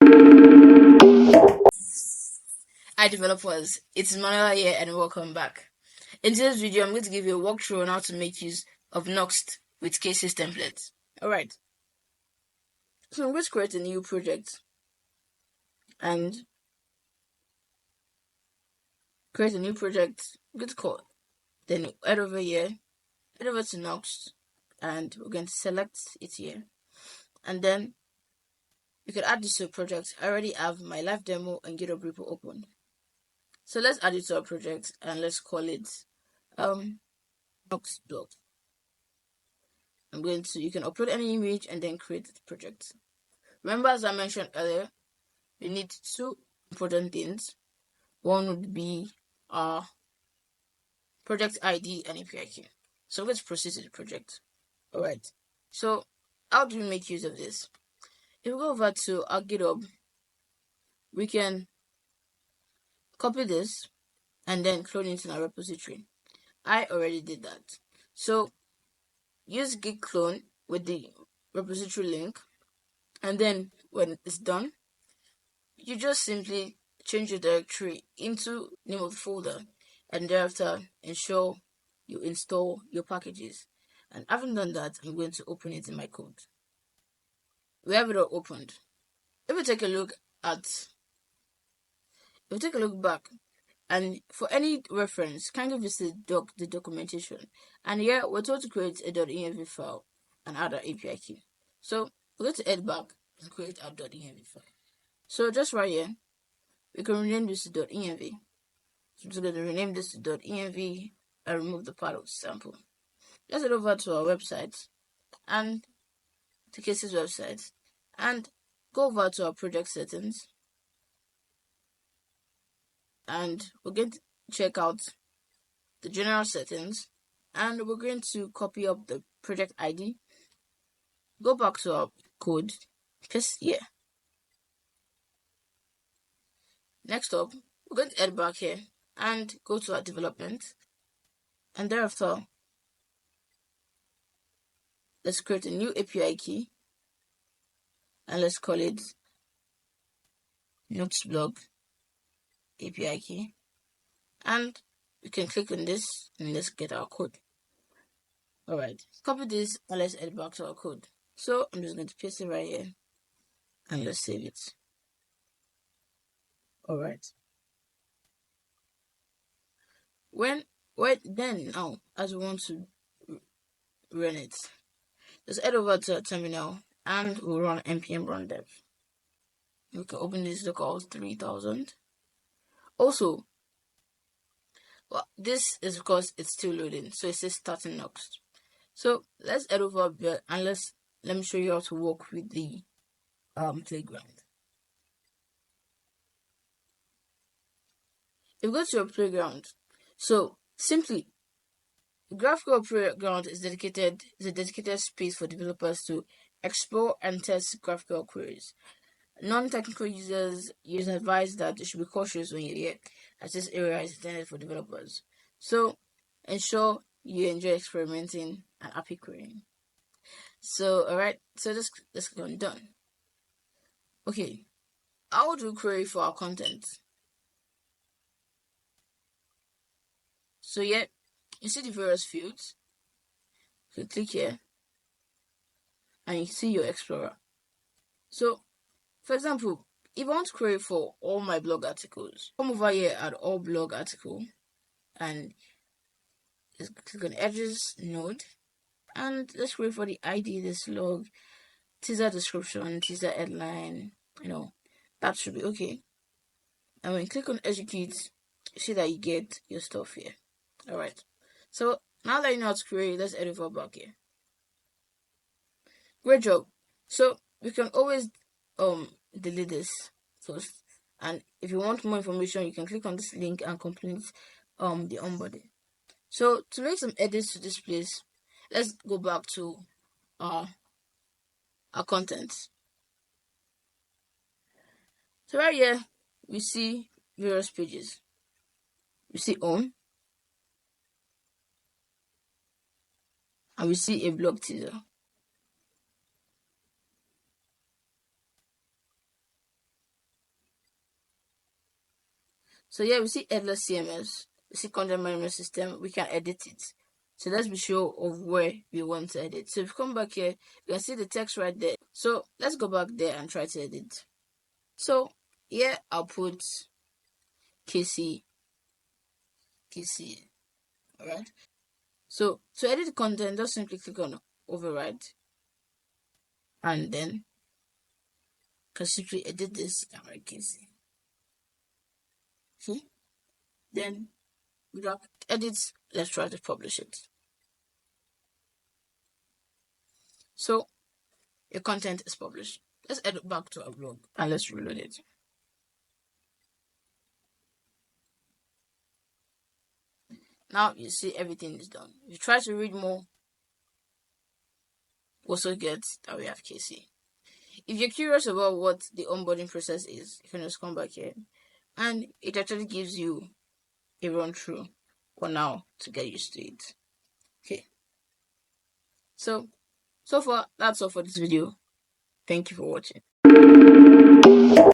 Hi developers, it's Manuela here and welcome back. In today's video, I'm going to give you a walkthrough on how to make use of Nuxt with Caisy templates. Alright, so I'm going to create a new project and I'm going to call it. Then head over here, head over to Nuxt, and we're going to select it here. And then you can add this to a project. I already have my live demo and GitHub repo open. So let's add it to our project and let's call it Nuxt blog. You can upload any image and then create the project. Remember, as I mentioned earlier, we need two important things. One would be our project ID and API key. So let's proceed to the project. Alright, so how do we make use of this? If we go over to our GitHub, we can copy this and then clone it in our repository. I already did that. So use git clone with the repository link, and then when it's done, you just simply change your directory into name of the folder, and thereafter ensure you install your packages. And having done that, I'm going to open it in my code. We have it all opened. If we take a look back, and for any reference, kindly visit the documentation. And here we're told to create a .env file and add our API key. So we're going to head back and create our .env file. So just right here, we can rename this to .env. So I'm just going to rename this to .env and remove the part of the sample. Let's head over to our website and to Caisy's website and go over to our project settings, and we're going to check out the general settings, and we're going to copy up the project ID, go back to our code, paste here. Next up, we're going to head back here and go to our development, and thereafter let's create a new API key and let's call it NuxtBlog API key, and we can click on this and let's get our code. Alright, copy this and let's head back to our code. So I'm just going to paste it right here and let's save it. Alright. Now, as we want to run it, let's head over to our terminal and we'll run npm run dev. We can open this localhost 3000. Also, well, this is because it's still loading, so it says starting Nuxt. So let's head over there and let me show you how to work with the playground. If you go to your playground, so simply GraphQL playground is a dedicated space for developers to explore and test GraphQL queries. Non-technical users advise that you should be cautious when you're here, as this area is intended for developers. So ensure you enjoy experimenting and happy querying. So alright, so let's go on done. Okay, how do we query for our content? So yeah, you see the various fields. So click here and you see your Explorer. So for example, if I want to query for all my blog articles, come over here at all blog article and just click on edges node, and let's query for the ID, this log, teaser description, teaser headline, that should be okay. And when you click on execute, you see that you get your stuff here. Alright, so now that you know how to query, let's head over back here. Great job. So we can always delete this first, and if you want more information, you can click on this link and complete the onboarding. So to make some edits to this place, let's go back to our contents. So right here we see various pages. We see home and we see a blog teaser. So here we see headless CMS, we see content management system, we can edit it. So let's be sure of where we want to edit. So if you come back here, you can see the text right there. So let's go back there and try to edit. So here I'll put Caisy. Alright. So to edit the content, just simply click on override, and then you can simply edit this and write Caisy. Okay. Then without edits, let's try to publish it. So your content is published. Let's edit back to our blog and let's reload it. Now you see everything is done. If you try to read more, also get that we have Caisy. If you're curious about what the onboarding process is, you can just come back here, and it actually gives you a run through for now to get used to it. Okay. So far that's all for this video. Thank you for watching.